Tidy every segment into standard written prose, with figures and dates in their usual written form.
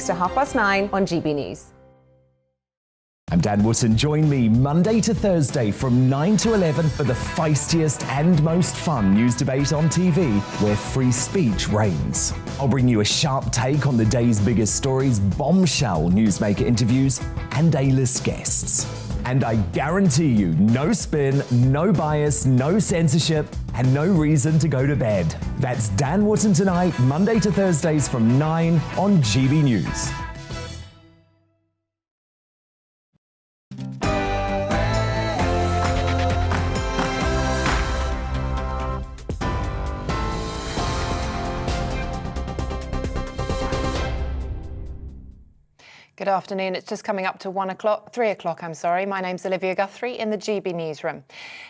6 to 9:30 on GB News. I'm Dan Wootton. Join me Monday to Thursday from 9 to 11 for the feistiest and most fun news debate on TV, where free speech reigns. I'll bring you a sharp take on the day's biggest stories, bombshell newsmaker interviews, and A-list guests. And I guarantee you, no spin, no bias, no censorship, and no reason to go to bed. That's Dan Wootton tonight, Monday to Thursdays from 9 on GB News. Good afternoon. It's just coming up to 3 o'clock, My name's Olivia Guthrie in the GB newsroom.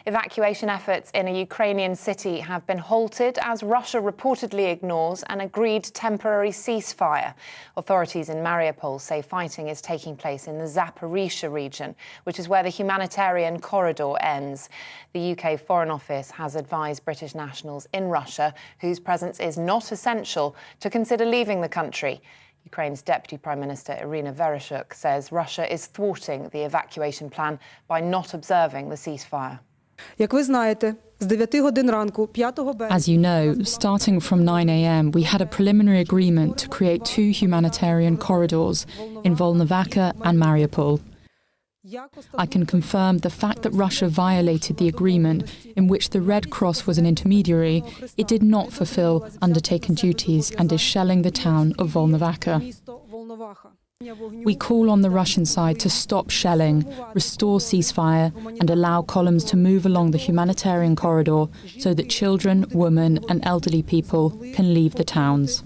Evacuation efforts in a Ukrainian city have been halted as Russia reportedly ignores an agreed temporary ceasefire. Authorities in Mariupol say fighting is taking place in the Zaporizhzhia region, which is where the humanitarian corridor ends. The UK Foreign Office has advised British nationals in Russia whose presence is not essential to consider leaving the country. Ukraine's Deputy Prime Minister Irina Vereshchuk says Russia is thwarting the evacuation plan by not observing the ceasefire. As you know, starting from 9 a.m, we had a preliminary agreement to create 2 humanitarian corridors in Volnovakha and Mariupol. I can confirm the fact that Russia violated the agreement in which the Red Cross was an intermediary. It did not fulfill undertaken duties and is shelling the town of Volnovakha. We call on the Russian side to stop shelling, restore ceasefire and allow columns to move along the humanitarian corridor so that children, women and elderly people can leave the towns.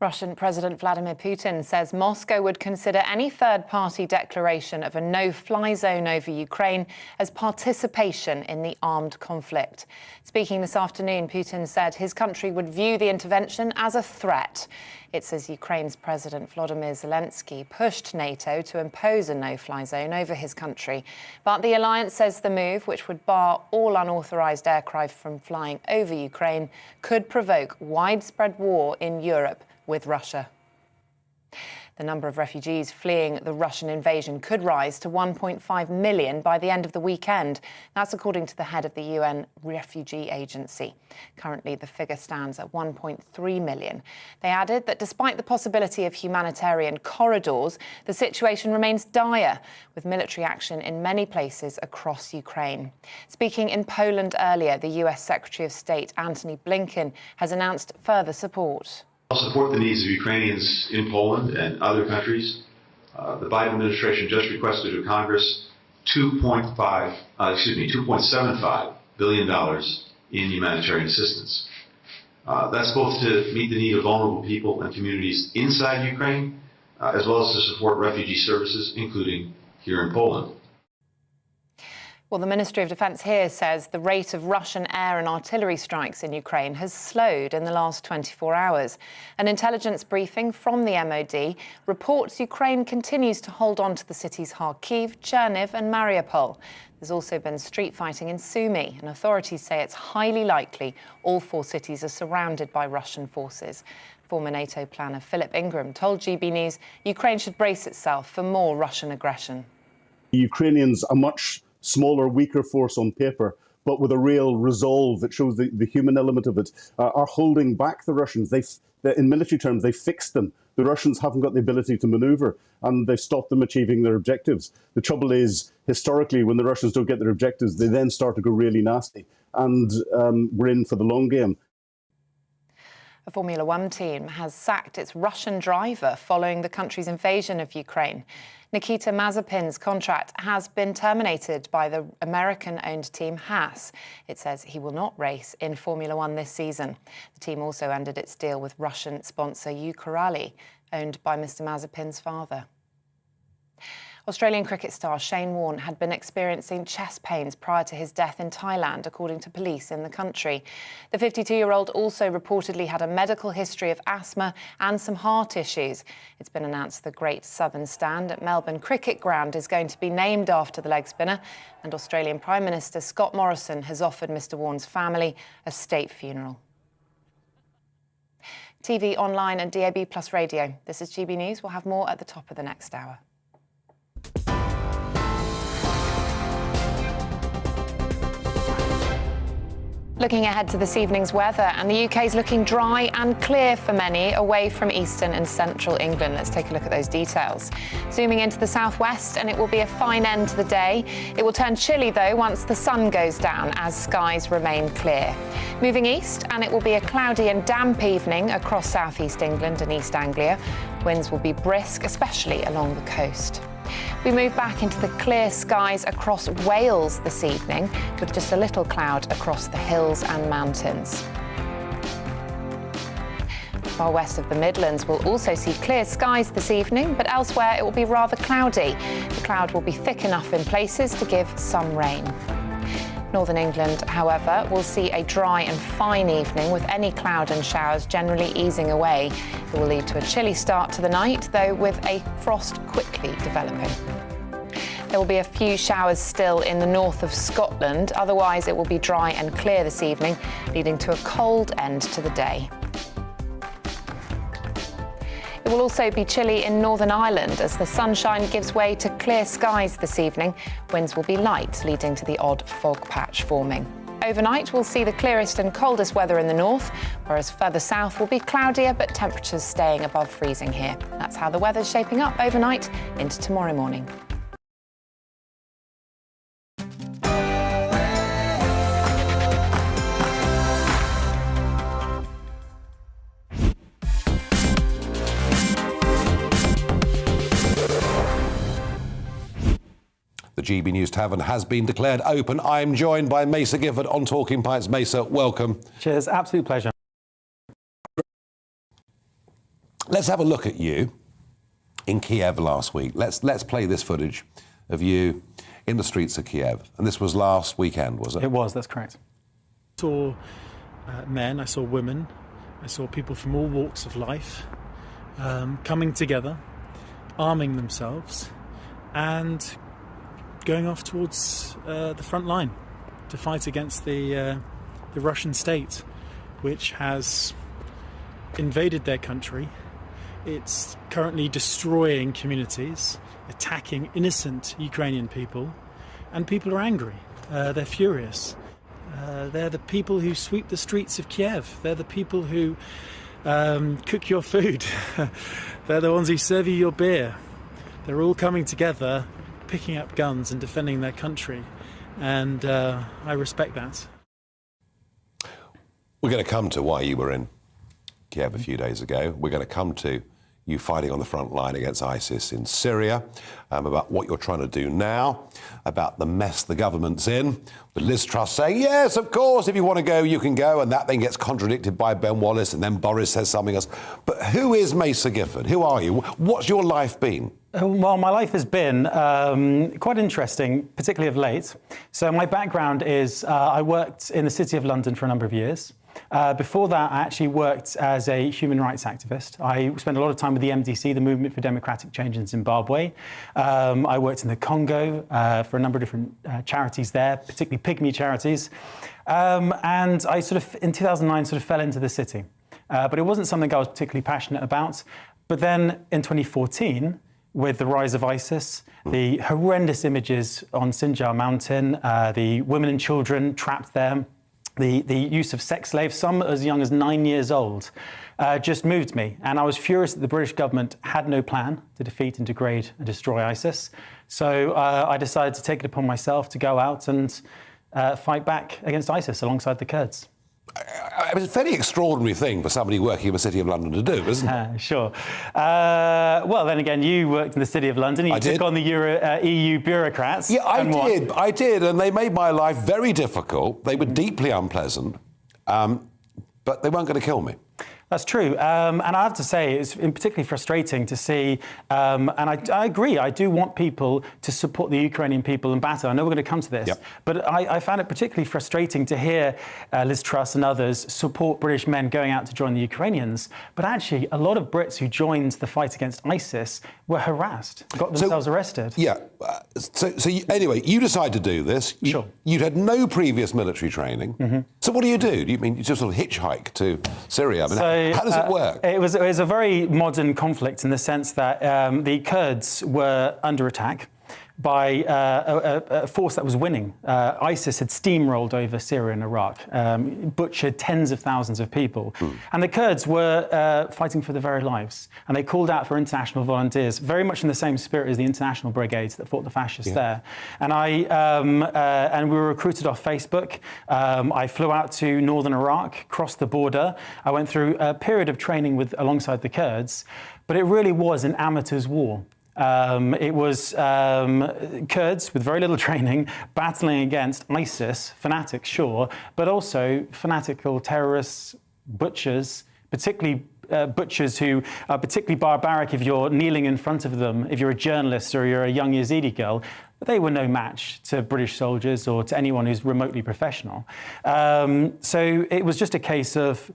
Russian President Vladimir Putin says Moscow would consider any third-party declaration of a no-fly zone over Ukraine as participation in the armed conflict. Speaking this afternoon, Putin said his country would view the intervention as a threat. It says Ukraine's President Volodymyr Zelensky pushed NATO to impose a no-fly zone over his country. But the alliance says the move, which would bar all unauthorised aircraft from flying over Ukraine, could provoke widespread war in Europe with Russia. The number of refugees fleeing the Russian invasion could rise to 1.5 million by the end of the weekend. That's according to the head of the UN Refugee Agency. Currently, the figure stands at 1.3 million. They added that despite the possibility of humanitarian corridors, the situation remains dire, with military action in many places across Ukraine. Speaking in Poland earlier, the US Secretary of State Antony Blinken has announced further support. Support the needs of Ukrainians in Poland and other countries. The Biden administration just requested to Congress $2.75 billion in humanitarian assistance. That's both to meet the need of vulnerable people and communities inside Ukraine, as well as to support refugee services, including here in Poland. Well, the Ministry of Defence here says the rate of Russian air and artillery strikes in Ukraine has slowed in the last 24 hours. An intelligence briefing from the MOD reports Ukraine continues to hold on to the cities Kharkiv, Cherniv and Mariupol. There's also been street fighting in Sumy, and authorities say it's highly likely all 4 cities are surrounded by Russian forces. Former NATO planner Philip Ingram told GB News Ukraine should brace itself for more Russian aggression. The Ukrainians are much smaller, weaker force on paper, but with a real resolve that shows the human element of it, are holding back the Russians. In military terms, they fixed them. The Russians haven't got the ability to maneuver, and they've stopped them achieving their objectives. The trouble is, historically, when the Russians don't get their objectives, they then start to go really nasty, and we're in for the long game. A Formula One team has sacked its Russian driver following the country's invasion of Ukraine. Nikita Mazepin's contract has been terminated by the American-owned team Haas. It says he will not race in Formula One this season. The team also ended its deal with Russian sponsor Uralkali, owned by Mr. Mazepin's father. Australian cricket star Shane Warne had been experiencing chest pains prior to his death in Thailand, according to police in the country. The 52-year-old also reportedly had a medical history of asthma and some heart issues. It's been announced the Great Southern Stand at Melbourne Cricket Ground is going to be named after the leg spinner, and Australian Prime Minister Scott Morrison has offered Mr Warne's family a state funeral. TV, online and DAB+ radio. This is GB News. We'll have more at the top of the next hour. Looking ahead to this evening's weather, and the UK is looking dry and clear for many away from eastern and central England. Let's take a look at those details. Zooming into the southwest, and it will be a fine end to the day. It will turn chilly, though, once the sun goes down as skies remain clear. Moving east, and it will be a cloudy and damp evening across southeast England and East Anglia. Winds will be brisk, especially along the coast. We move back into the clear skies across Wales this evening, with just a little cloud across the hills and mountains. Far west of the Midlands will also see clear skies this evening, but elsewhere it will be rather cloudy. The cloud will be thick enough in places to give some rain. Northern England, however, will see a dry and fine evening, with any cloud and showers generally easing away. It will lead to a chilly start to the night, though with a frost quickly developing. There will be a few showers still in the north of Scotland. Otherwise, it will be dry and clear this evening, leading to a cold end to the day. It will also be chilly in Northern Ireland as the sunshine gives way to clear skies this evening. Winds will be light, leading to the odd fog patch forming. Overnight, we'll see the clearest and coldest weather in the north, whereas further south will be cloudier, but temperatures staying above freezing here. That's how the weather's shaping up overnight into tomorrow morning. The GB News Tavern has been declared open. I'm joined by Mesa Gifford on Talking Pints. Mesa, welcome. Cheers, absolute pleasure. Let's have a look at you in Kiev last week. Let's play this footage of you in the streets of Kiev. And this was last weekend, was it? It was, that's correct. I saw men, I saw women, I saw people from all walks of life coming together, arming themselves and going off towards the front line to fight against the Russian state, which has invaded their country. It's currently destroying communities, attacking innocent Ukrainian people, and people are angry. They're furious. They're the people who sweep the streets of Kiev. They're the people who cook your food. They're the ones who serve you your beer. They're all coming together, picking up guns and defending their country, and I respect that. We're going to come to why you were in Kiev a few days ago. We're going to come to you fighting on the front line against ISIS in Syria, about what you're trying to do now, about the mess the government's in, with Liz Truss saying, yes, of course, if you want to go, you can go, and that then gets contradicted by Ben Wallace, and then Boris says something else. But who is Mesa Gifford? Who are you? What's your life been? Well, my life has been quite interesting, particularly of late. So my background is I worked in the City of London for a number of years. Before that, I actually worked as a human rights activist. I spent a lot of time with the MDC, the Movement for Democratic Change in Zimbabwe. I worked in the Congo for a number of different charities there, particularly pygmy charities. And I in 2009, fell into the city. But it wasn't something I was particularly passionate about. But then in 2014, with the rise of ISIS, the horrendous images on Sinjar Mountain, the women and children trapped there, the use of sex slaves, some as young as 9 years old, just moved me. And I was furious that the British government had no plan to defeat and degrade and destroy ISIS. So I decided to take it upon myself to go out and fight back against ISIS alongside the Kurds. It's a fairly extraordinary thing for somebody working in the City of London to do, isn't it? Sure. Well, then again, you worked in the City of London. You took on the EU bureaucrats. Yeah, I did, and they made my life very difficult. They were deeply unpleasant, but they weren't going to kill me. That's true. And I have to say, it's particularly frustrating to see, and I agree, I do want people to support the Ukrainian people in battle. I know we're going to come to this, but I found it particularly frustrating to hear Liz Truss and others support British men going out to join the Ukrainians. But actually, a lot of Brits who joined the fight against ISIS were harassed, got themselves arrested. Yeah. Anyway, you decide to do this. Sure. You'd had no previous military training. So what do? Do you mean you just sort of hitchhike to Syria? I mean, how does it work? It was a very modern conflict in the sense that the Kurds were under attack by a force that was winning. ISIS had steamrolled over Syria and Iraq, butchered tens of thousands of people. And the Kurds were fighting for their very lives. And they called out for international volunteers, very much in the same spirit as the international brigades that fought the fascists there. And and we were recruited off Facebook. I flew out to northern Iraq, crossed the border. I went through a period of training alongside the Kurds, but it really was an amateur's war. It was Kurds with very little training battling against ISIS, fanatics, sure, but also fanatical terrorists, butchers, particularly butchers who are particularly barbaric if you're kneeling in front of them, if you're a journalist or you're a young Yazidi girl. But they were no match to British soldiers or to anyone who's remotely professional. So it was just a case of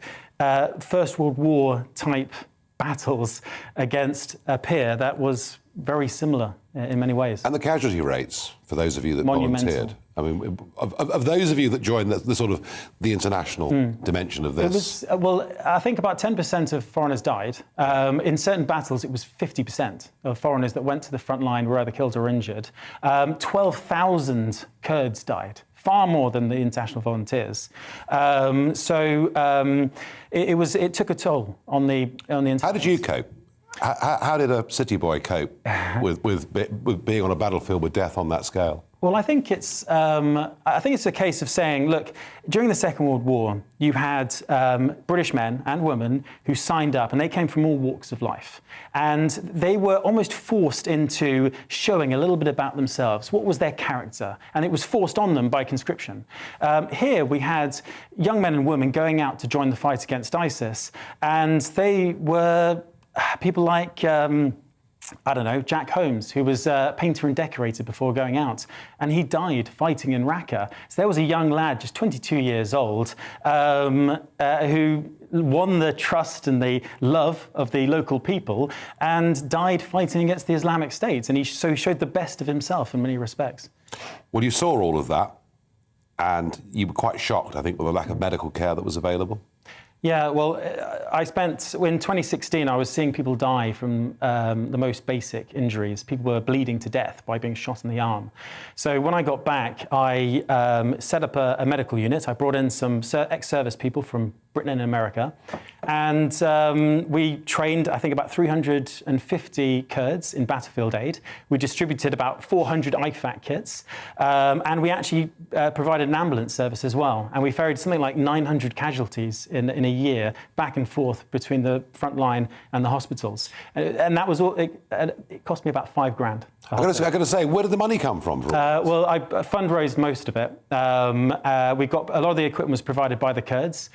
First World War type battles against a peer that was very similar in many ways. And the casualty rates, for those of you that Monumental. volunteered, I mean, of those of you that joined the sort of the international dimension of this. It was, I think about 10% of foreigners died. In certain battles, it was 50% of foreigners that went to the front line were either killed or injured. 12,000 Kurds died. Far more than the international volunteers. It took a toll on the international. How did you cope? How did a city boy cope with being on a battlefield with death on that scale? Well, I think it's a case of saying, look, during the Second World War, you had British men and women who signed up, and they came from all walks of life. And they were almost forced into showing a little bit about themselves. What was their character? And it was forced on them by conscription. Here we had young men and women going out to join the fight against ISIS, and they were people like Jack Holmes, who was a painter and decorator before going out, and he died fighting in Raqqa. So there was a young lad, just 22 years old, who won the trust and the love of the local people and died fighting against the Islamic State. And he showed the best of himself in many respects. Well, you saw all of that, and you were quite shocked, I think, with the lack of medical care that was available. Yeah, well, in 2016, I was seeing people die from the most basic injuries. People were bleeding to death by being shot in the arm. So when I got back, I set up a medical unit. I brought in some ex-service people from Britain and America. And we trained, I think, about 350 Kurds in battlefield aid. We distributed about 400 IFAC kits. And we actually provided an ambulance service as well. And we ferried something like 900 casualties in a year back and forth between the front line and the hospitals. And that was all, it cost me about $5,000. I've got to say, where did the money come from? Well, I fundraised most of it. We got a lot of the equipment was provided by the Kurds.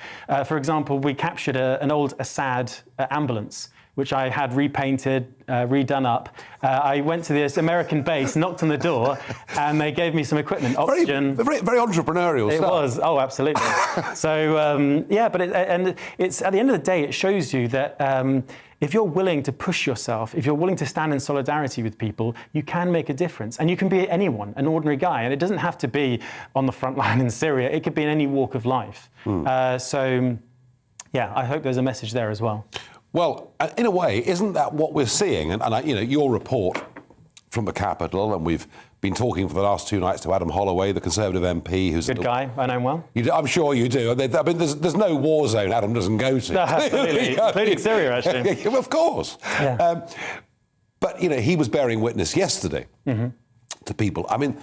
For example, we captured an old Assad ambulance, which I had repainted, redone up. I went to this American base, knocked on the door, and they gave me some equipment, oxygen. Very entrepreneurial stuff. It was, oh, absolutely. So, but it's at the end of the day, it shows you that if you're willing to push yourself, if you're willing to stand in solidarity with people, you can make a difference. And you can be anyone, an ordinary guy. And it doesn't have to be on the front line in Syria. It could be in any walk of life. Yeah, I hope there's a message there as well. Well, in a way, isn't that what we're seeing? And your report from the capital, and we've been talking for the last 2 nights to Adam Holloway, the Conservative MP, who's good guy. I know him well. I'm sure you do. I mean, there's no war zone Adam doesn't go to. No, absolutely, including Syria, actually. Of course. Yeah. But he was bearing witness yesterday to people. I mean,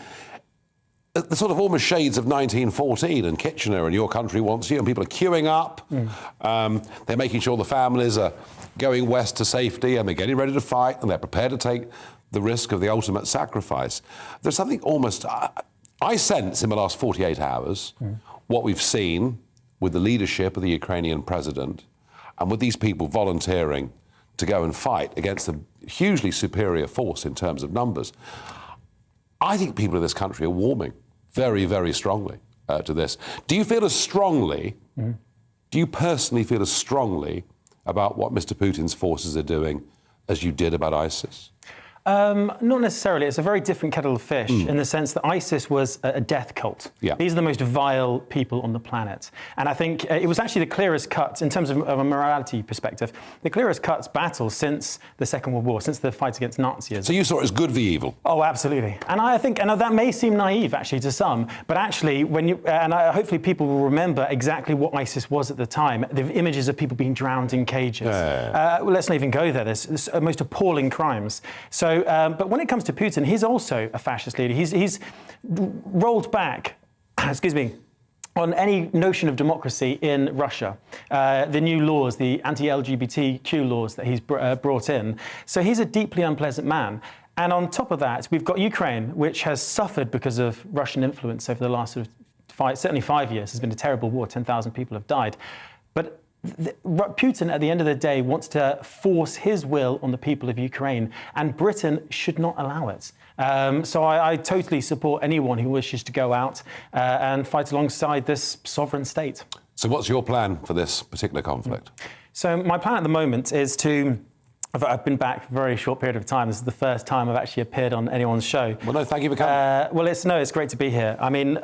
the sort of almost shades of 1914 and Kitchener and Your Country Wants You, and people are queuing up. They're making sure the families are going west to safety, and they're getting ready to fight, and they're prepared to take the risk of the ultimate sacrifice. There's something almost, I sense in the last 48 hours, what we've seen with the leadership of the Ukrainian president and with these people volunteering to go and fight against a hugely superior force in terms of numbers. I think people in this country are warming very, very strongly to this. Do you feel as strongly, do you personally feel as strongly about what Mr. Putin's forces are doing as you did about ISIS? Not necessarily. It's a very different kettle of fish in the sense that ISIS was a death cult. Yeah. These are the most vile people on the planet. And I think it was actually the clearest cut, in terms of a morality perspective, the clearest cut battle since the Second World War, since the fight against Nazism. So you saw it as good v evil? Oh, absolutely. And I think, and that may seem naive actually to some, but actually hopefully people will remember exactly what ISIS was at the time. The images of people being drowned in cages. Let's not even go there. There's most appalling crimes. So, but when it comes to Putin, he's also a fascist leader. He's rolled back, excuse me, on any notion of democracy in Russia. The new laws, the anti-LGBTQ laws that he's brought in. So he's a deeply unpleasant man. And on top of that, we've got Ukraine, which has suffered because of Russian influence over the last certainly 5 years. It's been a terrible war. 10,000 people have died. But Putin, at the end of the day, wants to force his will on the people of Ukraine, and Britain should not allow it. So I totally support anyone who wishes to go out and fight alongside this sovereign state. So what's your plan for this particular conflict? So my plan at the moment is I've been back for a very short period of time. This is the first time I've actually appeared on anyone's show. Well, no, thank you for coming. It's great to be here. I mean,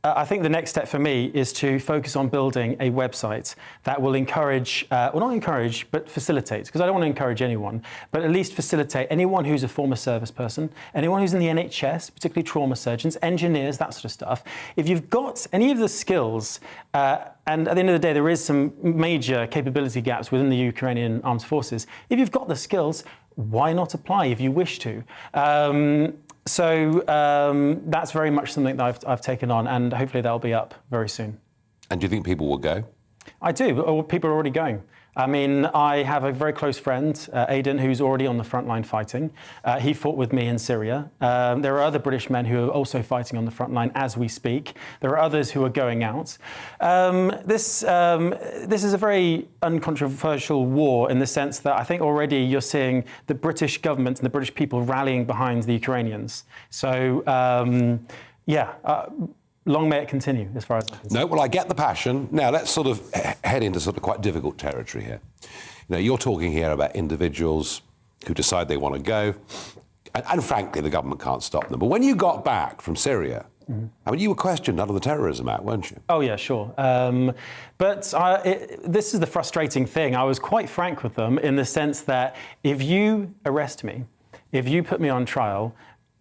I think the next step for me is to focus on building a website that will encourage, well, not encourage, but facilitate, because I don't want to encourage anyone, but at least facilitate anyone who's a former service person, anyone who's in the NHS, particularly trauma surgeons, engineers, that sort of stuff. If you've got any of the skills, and at the end of the day, there is some major capability gaps within the Ukrainian armed forces. If you've got the skills, why not apply if you wish to? So that's very much something that I've taken on, and hopefully that'll be up very soon. And do you think people will go? I do. People are already going. I mean, I have a very close friend, Aidan, who's already on the front line fighting. He fought with me in Syria. There are other British men who are also fighting on the front line as we speak. There are others who are going out. This is a very uncontroversial war in the sense that I think already you're seeing the British government and the British people rallying behind the Ukrainians. So, long may it continue, as far as I can see. No, well, I get the passion. Now, let's sort of head into sort of quite difficult territory here. You know, you're talking here about individuals who decide they want to go, and frankly, the government can't stop them. But when you got back from Syria, I mean, you were questioned under the Terrorism Act, weren't you? Oh, yeah, sure. This is the frustrating thing. I was quite frank with them in the sense that if you arrest me, if you put me on trial,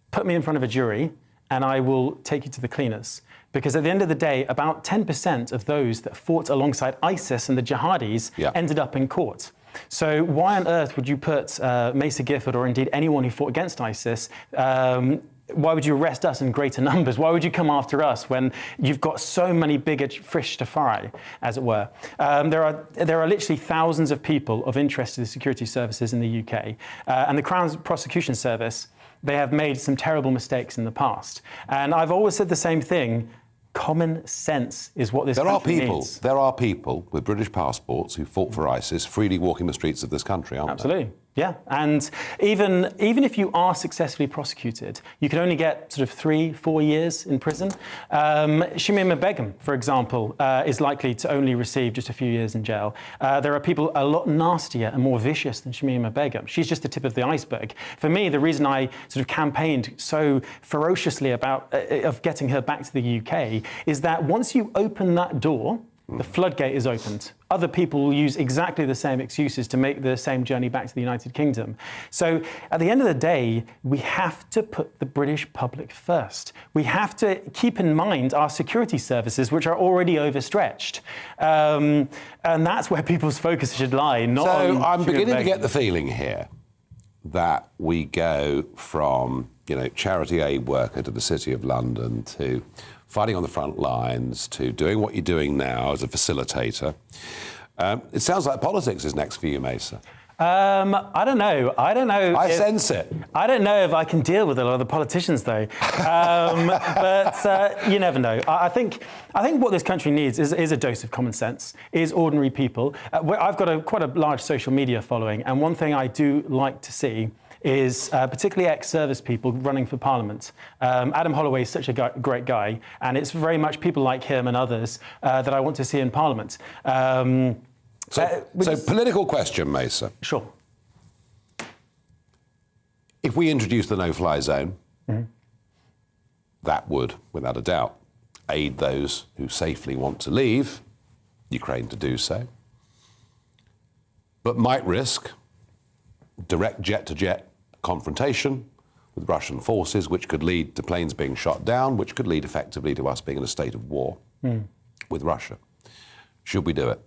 put me in front of a jury, and I will take you to the cleaners. Because at the end of the day, about 10% of those that fought alongside ISIS and the jihadis ended up in court. So why on earth would you put Mesa Gifford, or indeed anyone who fought against ISIS, why would you arrest us in greater numbers? Why would you come after us when you've got so many bigger fish to fry, as it were? There are literally thousands of people of interest to the security services in the UK. And the Crown Prosecution Service, they have made some terrible mistakes in the past. And I've always said the same thing. Common sense is what this country needs. There are people with British passports who fought for ISIS freely walking the streets of this country, aren't there? Absolutely. Yeah, and even if you are successfully prosecuted, you can only get sort of 3-4 years in prison. Shamima Begum, for example, is likely to only receive just a few years in jail. There are people a lot nastier and more vicious than Shamima Begum. She's just the tip of the iceberg. For me, the reason I sort of campaigned so ferociously about of getting her back to the UK is that once you open that door, the floodgate is opened. Other people will use exactly the same excuses to make the same journey back to the United Kingdom. So at the end of the day, we have to put the British public first. We have to keep in mind our security services, which are already overstretched. And that's where people's focus should lie, not on... So I'm beginning to get the feeling here that we go from, you know, charity aid worker to the City of London to fighting on the front lines to doing what you're doing now as a facilitator. It sounds like politics is next for you, Mesa. I don't know. I sense it. I don't know if I can deal with a lot of the politicians, though. But you never know. I think what this country needs is a dose of common sense, is ordinary people. I've got quite a large social media following, and one thing I do like to see is particularly ex-service people running for Parliament. Adam Holloway is such a great guy, and it's very much people like him and others that I want to see in Parliament. So political question, Mesa. Sure. If we introduce the no-fly zone, that would, without a doubt, aid those who safely want to leave Ukraine to do so, but might risk direct jet-to-jet confrontation with Russian forces, which could lead to planes being shot down, which could lead effectively to us being in a state of war with Russia. Should we do it?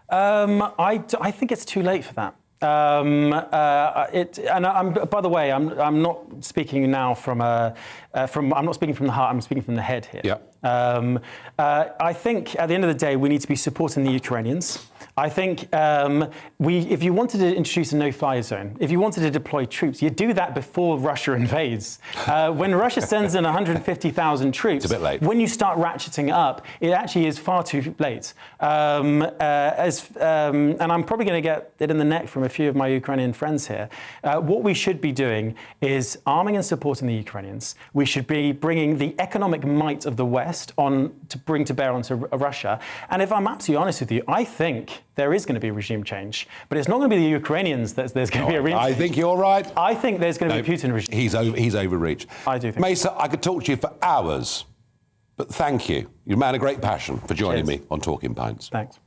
I think it's too late for that. By the way, I'm not speaking now from I'm not speaking from the heart. I'm speaking from the head here. Yeah. I think at the end of the day, we need to be supporting the Ukrainians. I think if you wanted to introduce a no-fly zone, if you wanted to deploy troops, you do that before Russia invades. When Russia sends in 150,000 troops, it's a bit late. When you start ratcheting up, it actually is far too late. And I'm probably going to get it in the neck from a few of my Ukrainian friends here. What we should be doing is arming and supporting the Ukrainians. We should be bringing the economic might of the West on to bring to bear onto Russia. And if I'm absolutely honest with you, I think there is going to be a regime change, but it's not going to be the Ukrainians there's going to be a regime change. I think you're right. I think there's going to be a Putin regime. He's overreached. I do think. Mesa, I could talk to you for hours, but thank you. You're a man of great passion for joining Cheers. me on Talking Pints. Thanks.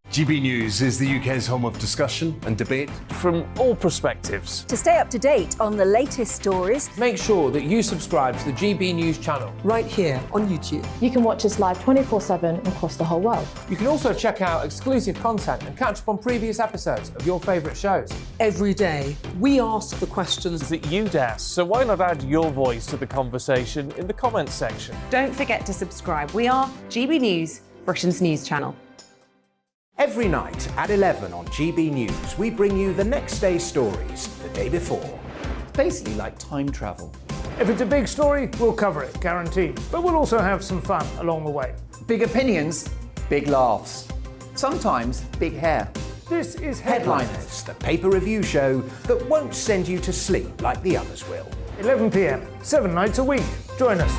GB News is the UK's home of discussion and debate from all perspectives. To stay up to date on the latest stories, make sure that you subscribe to the GB News channel right here on YouTube. You can watch us live 24/7 across the whole world. You can also check out exclusive content and catch up on previous episodes of your favourite shows. Every day, we ask the questions that you'd ask, so why not add your voice to the conversation in the comments section? Don't forget to subscribe. We are GB News, Britain's news channel. Every night at 11 on GB News, we bring you the next day's stories the day before. Basically like time travel. If it's a big story, we'll cover it, guaranteed. But we'll also have some fun along the way. Big opinions, big laughs. Sometimes big hair. This is Headliners, the paper review show that won't send you to sleep like the others will. 11 p.m, 7 nights a week. Join us.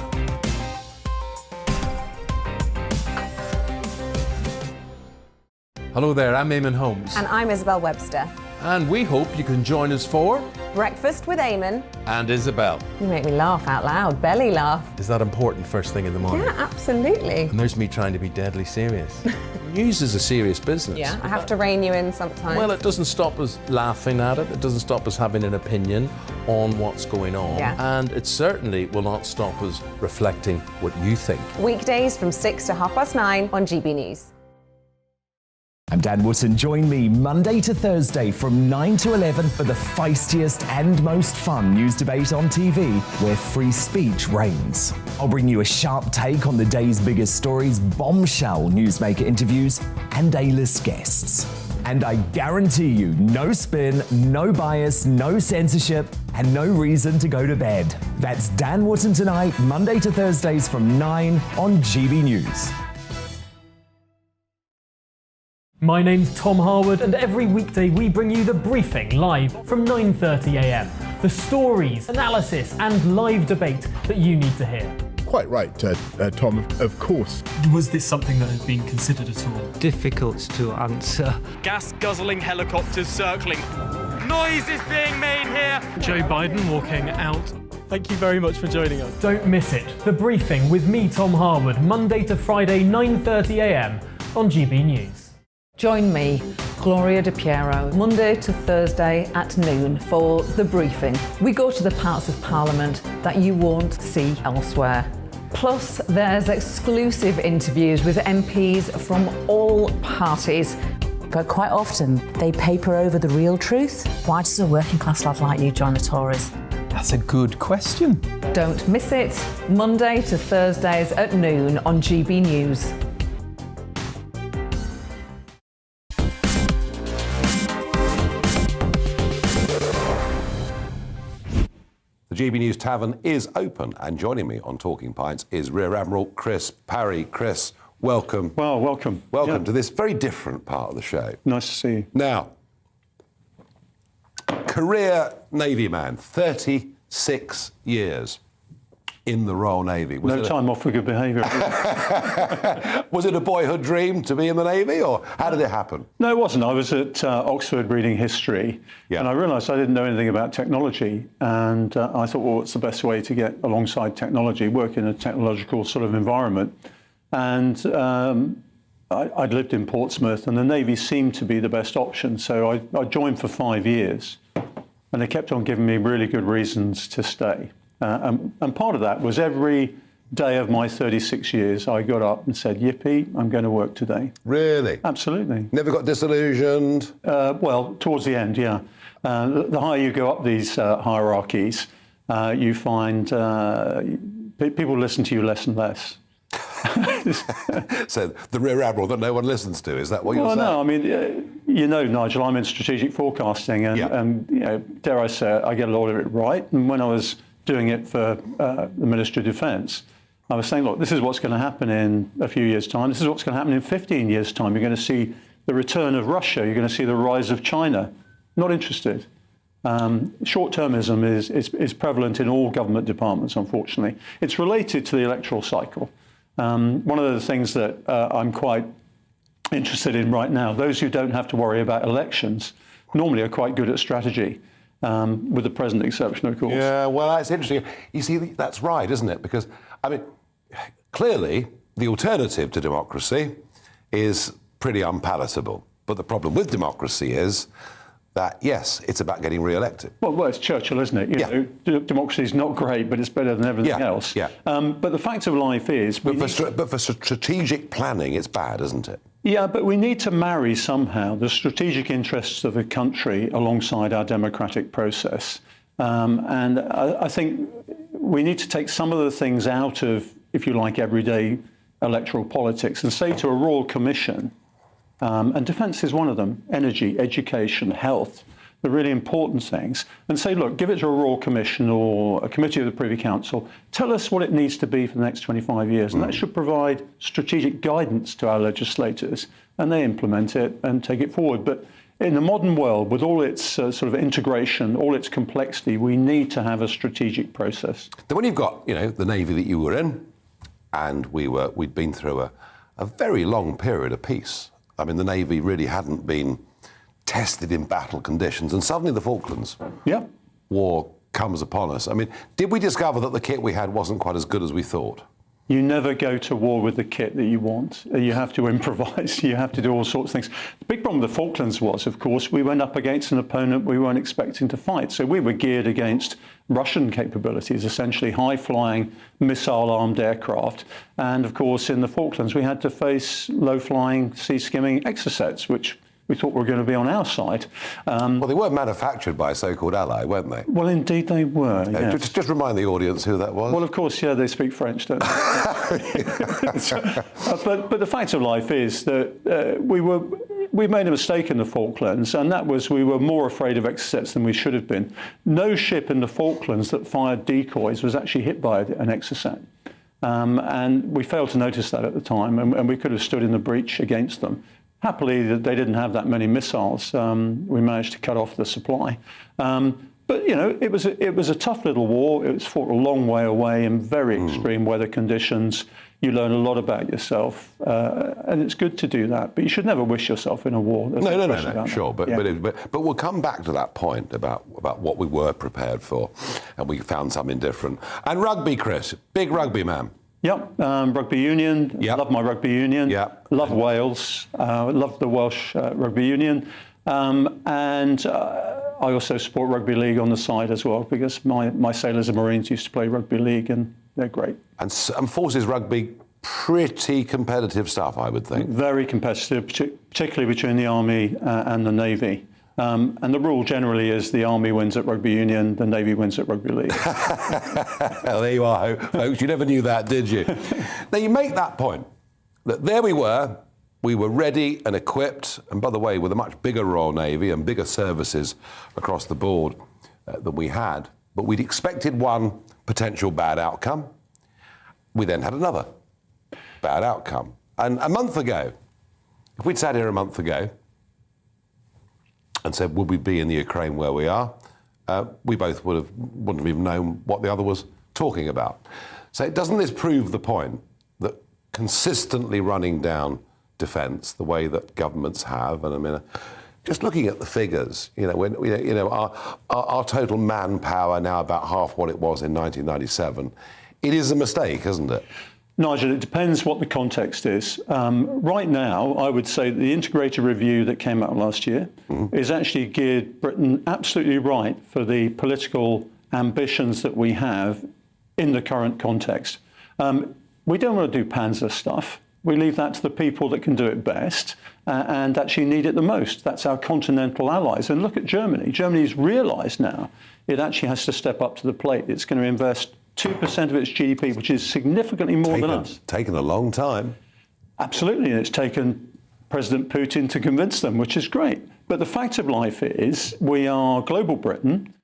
Hello there, I'm Eamon Holmes. And I'm Isabel Webster. And we hope you can join us for Breakfast with Eamon and Isabel. You make me laugh out loud, belly laugh. Is that important first thing in the morning? Yeah, absolutely. And there's me trying to be deadly serious. News is a serious business. Yeah, I have to rein you in sometimes. Well, it doesn't stop us laughing at it. It doesn't stop us having an opinion on what's going on. Yeah. And it certainly will not stop us reflecting what you think. Weekdays from 6 to 9:30 on GB News. I'm Dan Wootton. Join me Monday to Thursday from 9 to 11 for the feistiest and most fun news debate on TV, where free speech reigns. I'll bring you a sharp take on the day's biggest stories, bombshell newsmaker interviews, and A-list guests. And I guarantee you, no spin, no bias, no censorship, and no reason to go to bed. That's Dan Wootton Tonight, Monday to Thursdays from 9 on GB News. My name's Tom Harwood, and every weekday we bring you The Briefing live from 9:30 a.m. The stories, analysis, and live debate that you need to hear. Quite right, Tom, of course. Was this something that had been considered at all? Difficult to answer. Gas-guzzling helicopters circling. Noise is being made here. Joe Biden walking out. Thank you very much for joining us. Don't miss it. The Briefing with me, Tom Harwood, Monday to Friday, 9:30 a.m. on GB News. Join me, Gloria De Piero, Monday to Thursday at noon for The Briefing. We go to the parts of Parliament that you won't see elsewhere. Plus, there's exclusive interviews with MPs from all parties. But quite often, they paper over the real truth. Why does a working class lad like you join the Tories? That's a good question. Don't miss it, Monday to Thursdays at noon on GB News. The GB News Tavern is open, and joining me on Talking Pints is Rear Admiral Chris Parry. Chris, welcome. Well, welcome. Welcome to this very different part of the show. Nice to see you. Now, career Navy man, 36 years. in the Royal Navy? No time off for good behaviour. Was it a boyhood dream to be in the Navy, or how did it happen? No, it wasn't. I was at Oxford reading history, and I realised I didn't know anything about technology. And I thought, well, what's the best way to get alongside technology, work in a technological sort of environment? And I'd lived in Portsmouth, and the Navy seemed to be the best option. So I joined for 5 years, and they kept on giving me really good reasons to stay. And part of that was every day of my 36 years, I got up and said, yippee, I'm going to work today. Really? Absolutely. Never got disillusioned? Well, towards the end, yeah. The higher you go up these hierarchies, you find people listen to you less and less. So the rear admiral that no one listens to, is that what you're saying? Well, no, I mean, you know, Nigel, I'm in strategic forecasting, and you know, dare I say it, I get a lot of it right. And when I was doing it for the Ministry of Defence, I was saying, look, this is what's going to happen in a few years' time. This is what's going to happen in 15 years' time. You're going to see the return of Russia. You're going to see the rise of China. Not interested. Short-termism is prevalent in all government departments, unfortunately. It's related to the electoral cycle. One of the things that I'm quite interested in right now, those who don't have to worry about elections normally are quite good at strategy. With the present exception, of course. Yeah, well, that's interesting. You see, that's right, isn't it? Because, I mean, clearly, the alternative to democracy is pretty unpalatable. But the problem with democracy is that, yes, it's about getting re-elected. Well, it's Churchill, isn't it? You know, democracy is not great, but it's better than everything else. Yeah. But the fact of life is... But for strategic planning, it's bad, isn't it? Yeah, but we need to marry somehow the strategic interests of the country alongside our democratic process. And I think we need to take some of the things out of, if you like, everyday electoral politics and say to a Royal Commission, and defence is one of them, energy, education, health, the really important things, and say, look, give it to a Royal Commission or a committee of the Privy Council, tell us what it needs to be for the next 25 years, and that should provide strategic guidance to our legislators, and they implement it and take it forward. But in the modern world, with all its sort of integration, all its complexity, we need to have a strategic process. Then when you've got, you know, the Navy that you were in, and we'd been through a very long period of peace. I mean, the Navy really hadn't been tested in battle conditions, and suddenly the Falklands War comes upon us. I mean, did we discover that the kit we had wasn't quite as good as we thought? You never go to war with the kit that you want. You have to improvise. You have to do all sorts of things. The big problem with the Falklands was, of course, we went up against an opponent we weren't expecting to fight. So we were geared against Russian capabilities, essentially high-flying, missile-armed aircraft. And, of course, in the Falklands, we had to face low-flying, sea-skimming Exocets, which we thought were going to be on our side. Well, they were manufactured by a so-called ally, weren't they? Well, indeed they were, yes. Just remind the audience who that was. Well, of course, yeah, they speak French, don't they? But the fact of life is that we made a mistake in the Falklands, and that was we were more afraid of Exocets than we should have been. No ship in the Falklands that fired decoys was actually hit by an Exocet. And we failed to notice that at the time, and we could have stood in the breach against them. Happily, they didn't have that many missiles. We managed to cut off the supply. But, you know, it was a tough little war. It was fought a long way away in very extreme weather conditions. You learn a lot about yourself, and it's good to do that. But you should never wish yourself in a war. No, sure. But we'll come back to that point about what we were prepared for, and we found something different. And rugby, Chris, big rugby man. Yep, rugby union. Love my rugby union. Love Wales. Love the Welsh rugby union. And I also support rugby league on the side as well, because my sailors and Marines used to play rugby league, and they're great. And Forces rugby, pretty competitive stuff, I would think. Very competitive, particularly between the Army and the Navy. And the rule generally is the Army wins at rugby union, the Navy wins at rugby league. Well, there you are, folks. You never knew that, did you? Now, you make that point, that there we were ready and equipped, and by the way, with a much bigger Royal Navy and bigger services across the board than we had. But we'd expected one potential bad outcome. We then had another bad outcome. And a month ago, if we'd sat here a month ago, and said, would we be in the Ukraine where we are? We both wouldn't have even known what the other was talking about. So doesn't this prove the point that consistently running down defence the way that governments have, and I mean, just looking at the figures, our total manpower now about half what it was in 1997, it is a mistake, isn't it? Nigel, it depends what the context is. Right now, I would say that the integrated review that came out last year is actually geared Britain absolutely right for the political ambitions that we have in the current context. We don't want to do panzer stuff. We leave that to the people that can do it best and actually need it the most. That's our continental allies. And look at Germany. Germany's realised now it actually has to step up to the plate. It's going to invest 2% of its GDP, which is significantly more than us. Taken a long time. Absolutely, and it's taken President Putin to convince them, which is great. But the fact of life is we are global Britain.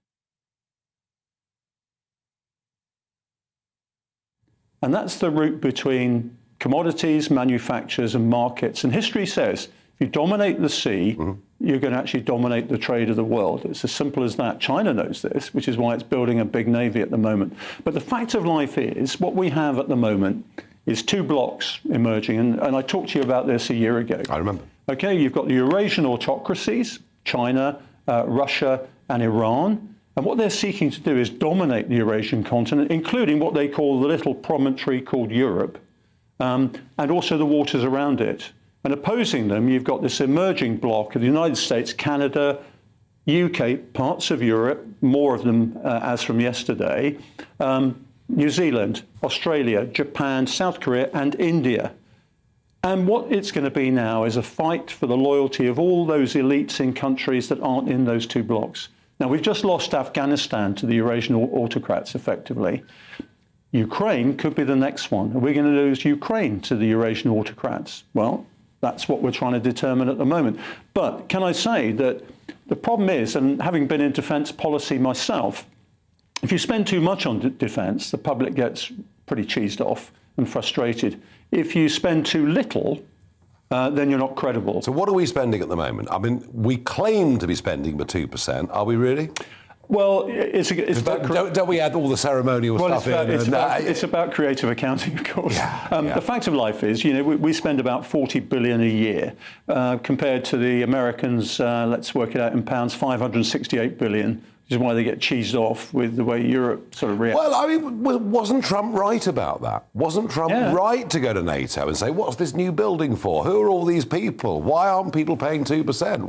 And that's the route between commodities, manufacturers and markets. And history says if you dominate the sea, you're going to actually dominate the trade of the world. It's as simple as that. China knows this, which is why it's building a big navy at the moment. But the fact of life is what we have at the moment is two blocks emerging. And I talked to you about this a year ago. I remember. Okay, you've got the Eurasian autocracies, China, Russia and Iran. And what they're seeking to do is dominate the Eurasian continent, including what they call the little promontory called Europe, and also the waters around it. And opposing them, you've got this emerging bloc of the United States, Canada, UK, parts of Europe, more of them as from yesterday, New Zealand, Australia, Japan, South Korea, and India. And what it's going to be now is a fight for the loyalty of all those elites in countries that aren't in those two blocs. Now, we've just lost Afghanistan to the Eurasian autocrats, effectively. Ukraine could be the next one. Are we going to lose Ukraine to the Eurasian autocrats? Well, that's what we're trying to determine at the moment. But can I say that the problem is, and having been in defence policy myself, if you spend too much on defence, the public gets pretty cheesed off and frustrated. If you spend too little, then you're not credible. So what are we spending at the moment? I mean, we claim to be spending the 2%. Are we really? Well, it's about... Don't we add all the ceremonial stuff in? It's about creative accounting, of course. The fact of life is, we spend about 40 billion a year compared to the Americans, let's work it out in pounds, 568 billion, which is why they get cheesed off with the way Europe sort of reacts. Well, I mean, wasn't Trump right about that? Wasn't Trump right to go to NATO and say, what's this new building for? Who are all these people? Why aren't people paying 2%?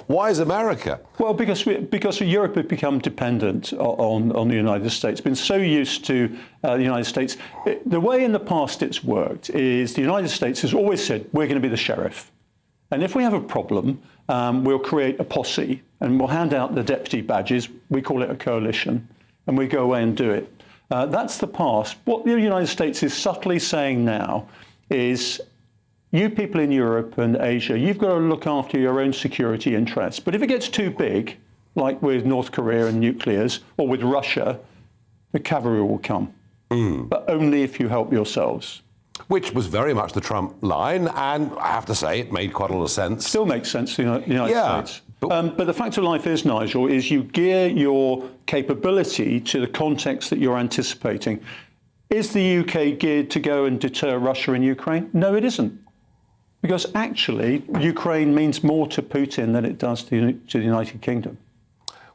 Why is America? Well, because Europe had become dependent on the United States, been so used to the United States. The way in the past it's worked is the United States has always said, we're going to be the sheriff. And if we have a problem, we'll create a posse and we'll hand out the deputy badges. We call it a coalition, and we go away and do it. That's the past. What the United States is subtly saying now is, you people in Europe and Asia, you've got to look after your own security interests. But if it gets too big, like with North Korea and nuclears, or with Russia, the cavalry will come. But only if you help yourselves. Which was very much the Trump line, and I have to say, it made quite a lot of sense. Still makes sense to the United States. But the fact of life is, Nigel, is you gear your capability to the context that you're anticipating. Is the UK geared to go and deter Russia in Ukraine? No, it isn't. Because actually, Ukraine means more to Putin than it does to the United Kingdom.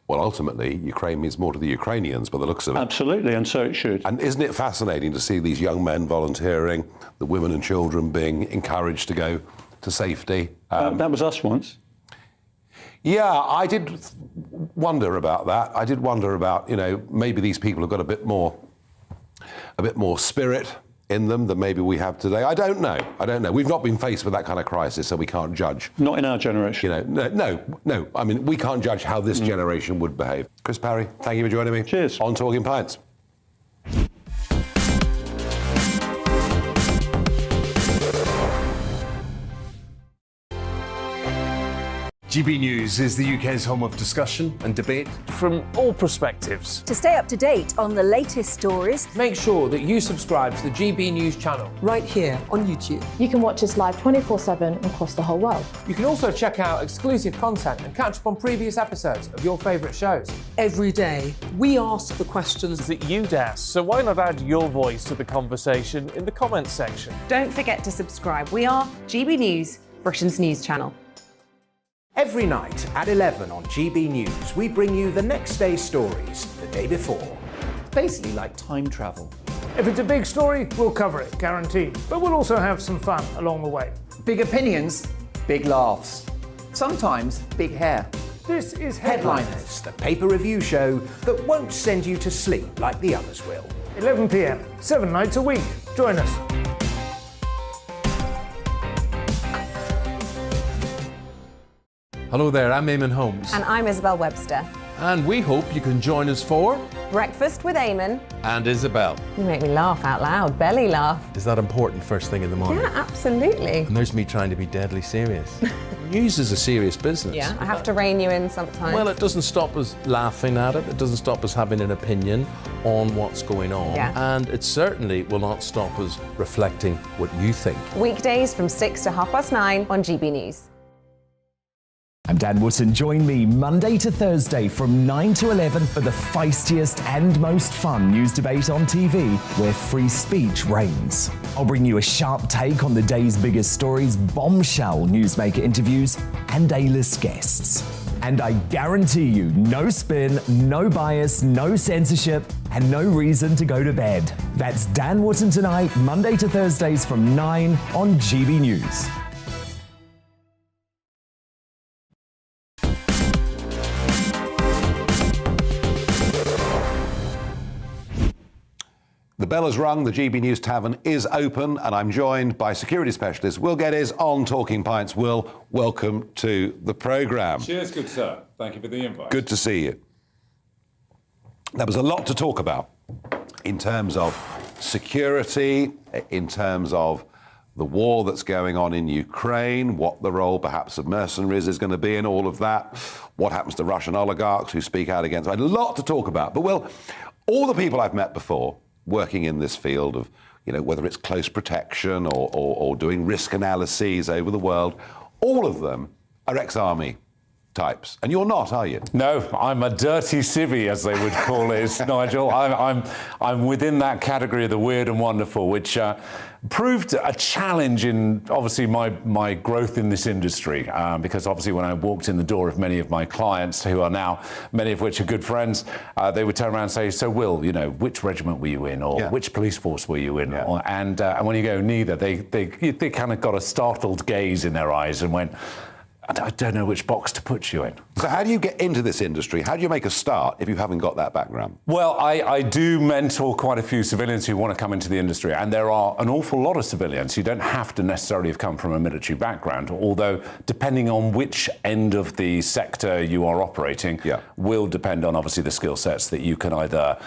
Well, ultimately, Ukraine means more to the Ukrainians by the looks of it. Absolutely, and so it should. And isn't it fascinating to see these young men volunteering, the women and children being encouraged to go to safety? That was us once. Yeah, I did wonder about that. I did wonder about, maybe these people have got a bit more spirit in them than maybe we have today. I don't know. We've not been faced with that kind of crisis, so we can't judge. Not in our generation. No. I mean, we can't judge how this generation would behave. Chris Parry, thank you for joining me. Cheers. On Talking Pints. GB News is the UK's home of discussion and debate from all perspectives. To stay up to date on the latest stories, make sure that you subscribe to the GB News channel right here on YouTube. You can watch us live 24/7 across the whole world. You can also check out exclusive content and catch up on previous episodes of your favourite shows. Every day, we ask the questions that you'd ask, so why not add your voice to the conversation in the comments section? Don't forget to subscribe. We are GB News, Britain's news channel. Every night at 11 on GB News, we bring you the next day's stories the day before. Basically like time travel. If it's a big story, we'll cover it, guaranteed. But we'll also have some fun along the way. Big opinions, big laughs. Sometimes big hair. This is Headliners, the paper review show that won't send you to sleep like the others will. 11 p.m, 7 nights a week. Join us. Hello there, I'm Eamon Holmes. And I'm Isabel Webster. And we hope you can join us for Breakfast with Eamon. And Isabel. You make me laugh out loud, belly laugh. Is that important first thing in the morning? Yeah, absolutely. And there's me trying to be deadly serious. News is a serious business. Yeah, I have to rein you in sometimes. Well, it doesn't stop us laughing at it. It doesn't stop us having an opinion on what's going on. Yeah. And it certainly will not stop us reflecting what you think. Weekdays from 6 to 9:30 on GB News. I'm Dan Wootton. Join me Monday to Thursday from 9 to 11 for the feistiest and most fun news debate on TV, where free speech reigns. I'll bring you a sharp take on the day's biggest stories, bombshell newsmaker interviews, and A-list guests. And I guarantee you, no spin, no bias, no censorship, and no reason to go to bed. That's Dan Wootton tonight, Monday to Thursdays from 9 on GB News. The bell has rung, the GB News Tavern is open, and I'm joined by security specialist Will Geddes on Talking Pints. Will, welcome to the programme. Cheers, good sir. Thank you for the invite. Good to see you. There was a lot to talk about in terms of security, in terms of the war that's going on in Ukraine, what the role perhaps of mercenaries is going to be in all of that, what happens to Russian oligarchs who speak out against it. A lot to talk about. But, Will, all the people I've met before working in this field of, whether it's close protection or doing risk analyses over the world, all of them are ex-army types. And you're not, are you? No, I'm a dirty civvy, as they would call it, Nigel. I'm within that category of the weird and wonderful, which proved a challenge in, obviously, my growth in this industry. Because, obviously, when I walked in the door of many of my clients, who are now, many of which are good friends, they would turn around and say, so, Will, which regiment were you in? Or which police force were you in? Yeah. And when you go, neither, they kind of got a startled gaze in their eyes and went, I don't know which box to put you in. So how do you get into this industry? How do you make a start if you haven't got that background? Well, I do mentor quite a few civilians who want to come into the industry, and there are an awful lot of civilians who don't have to necessarily have come from a military background, although depending on which end of the sector you are operating will depend on, obviously, the skill sets that you can either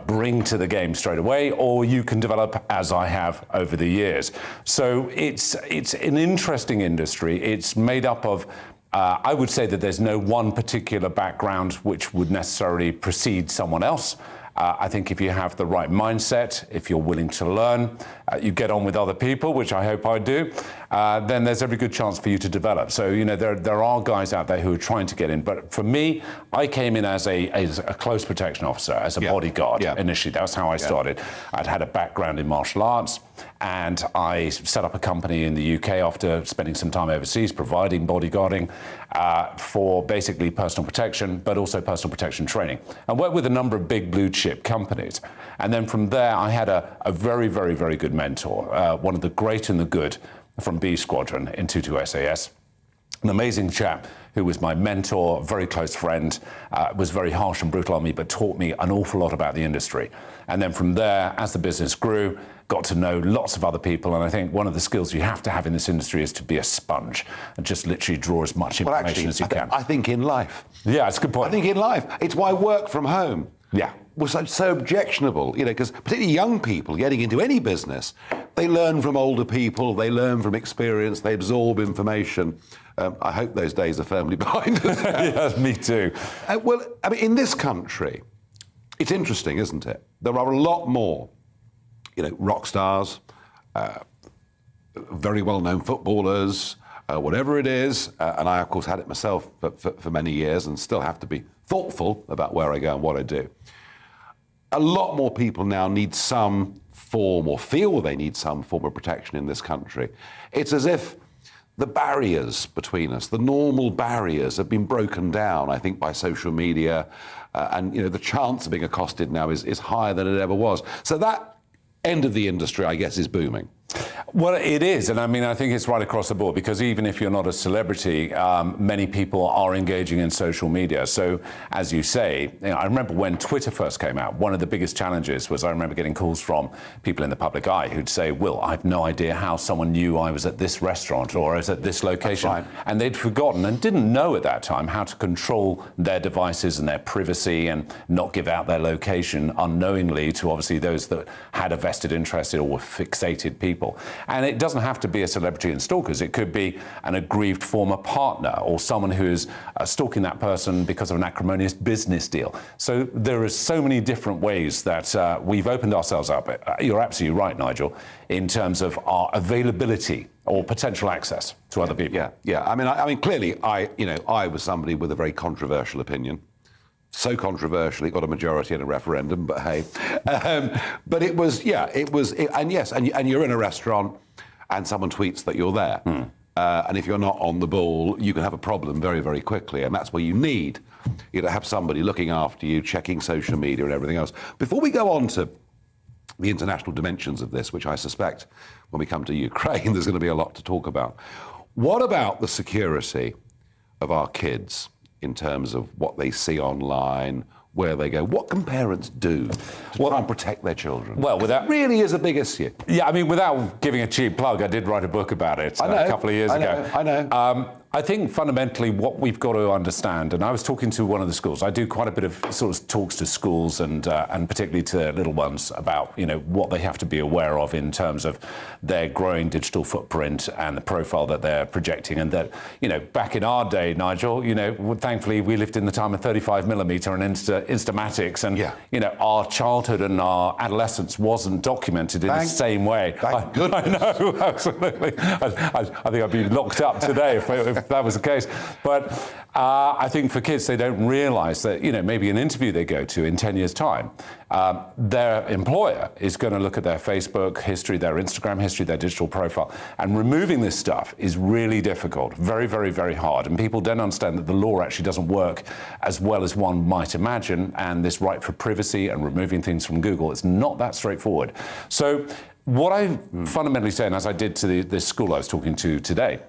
bring to the game straight away or you can develop, as I have over the years. So it's an interesting industry. It's made up of I would say that there's no one particular background which would necessarily precede someone else. I think if you have the right mindset, if you're willing to learn, you get on with other people, which I hope I do, then there's every good chance for you to develop. So, there are guys out there who are trying to get in. But for me, I came in as a close protection officer, as a bodyguard initially. That's how I started. I'd had a background in martial arts, and I set up a company in the UK after spending some time overseas, providing bodyguarding for basically personal protection, but also personal protection training, and worked with a number of big blue chip companies. And then from there, I had a very, very, very good mentor, one of the great and the good from B Squadron in 22 SAS. An amazing chap who was my mentor, very close friend, was very harsh and brutal on me, but taught me an awful lot about the industry. And then from there, as the business grew, got to know lots of other people. And I think one of the skills you have to have in this industry is to be a sponge and just literally draw as much information as you can. I think in life. Yeah, it's a good point. I think in life. It's why work from home was so objectionable, because particularly young people getting into any business, they learn from older people, they learn from experience, they absorb information. I hope those days are firmly behind us. Yes, me too. Well, I mean, in this country, it's interesting, isn't it? There are a lot more, rock stars, very well-known footballers, whatever it is, and I, of course, had it myself for many years and still have to be thoughtful about where I go and what I do. A lot more people now need some form, or feel they need some form of protection in this country. It's as if the barriers between us, the normal barriers, have been broken down, I think, by social media, and the chance of being accosted now is higher than it ever was. So that end of the industry, I guess, is booming. Well, it is, and I mean, I think it's right across the board, because even if you're not a celebrity, many people are engaging in social media. So, as you say, I remember when Twitter first came out, one of the biggest challenges was I remember getting calls from people in the public eye who'd say, Will, I have no idea how someone knew I was at this restaurant or I was at this location. Right. And they'd forgotten and didn't know at that time how to control their devices and their privacy and not give out their location unknowingly to obviously those that had a vested interest or were fixated people. And it doesn't have to be a celebrity in stalkers. It could be an aggrieved former partner or someone who is stalking that person because of an acrimonious business deal. So there are so many different ways that we've opened ourselves up. You're absolutely right, Nigel, in terms of our availability or potential access to other people. Yeah. I mean, clearly, I was somebody with a very controversial opinion. So controversial, it got a majority in a referendum, but hey. But it was, and yes, and you're in a restaurant and someone tweets that you're there. And if you're not on the ball, you can have a problem very, very quickly. And that's where you need to have somebody looking after you, checking social media and everything else. Before we go on to the international dimensions of this, which I suspect when we come to Ukraine, there's going to be a lot to talk about. What about the security of our kids in terms of what they see online, where they go? What can parents do to try and protect their children? Well, it really is a big issue. Yeah, I mean, without giving a cheap plug, I did write a book about it a couple of years ago. I know. I think fundamentally what we've got to understand, and I was talking to one of the schools, I do quite a bit of sort of talks to schools and particularly to little ones about, what they have to be aware of in terms of their growing digital footprint and the profile that they're projecting. And that, back in our day, Nigel, thankfully we lived in the time of 35mm and Instamatics, and, our childhood and our adolescence wasn't documented in the same way. Thank goodness. I know, absolutely. I think I'd be locked up today if that was the case. But I think for kids, they don't realise that, maybe an interview they go to in 10 years' time, their employer is going to look at their Facebook history, their Instagram history, their digital profile. And removing this stuff is really difficult, very, very, very hard. And people don't understand that the law actually doesn't work as well as one might imagine. And this right for privacy and removing things from Google, it's not that straightforward. So what I fundamentally say, and as I did to this school I was talking to today,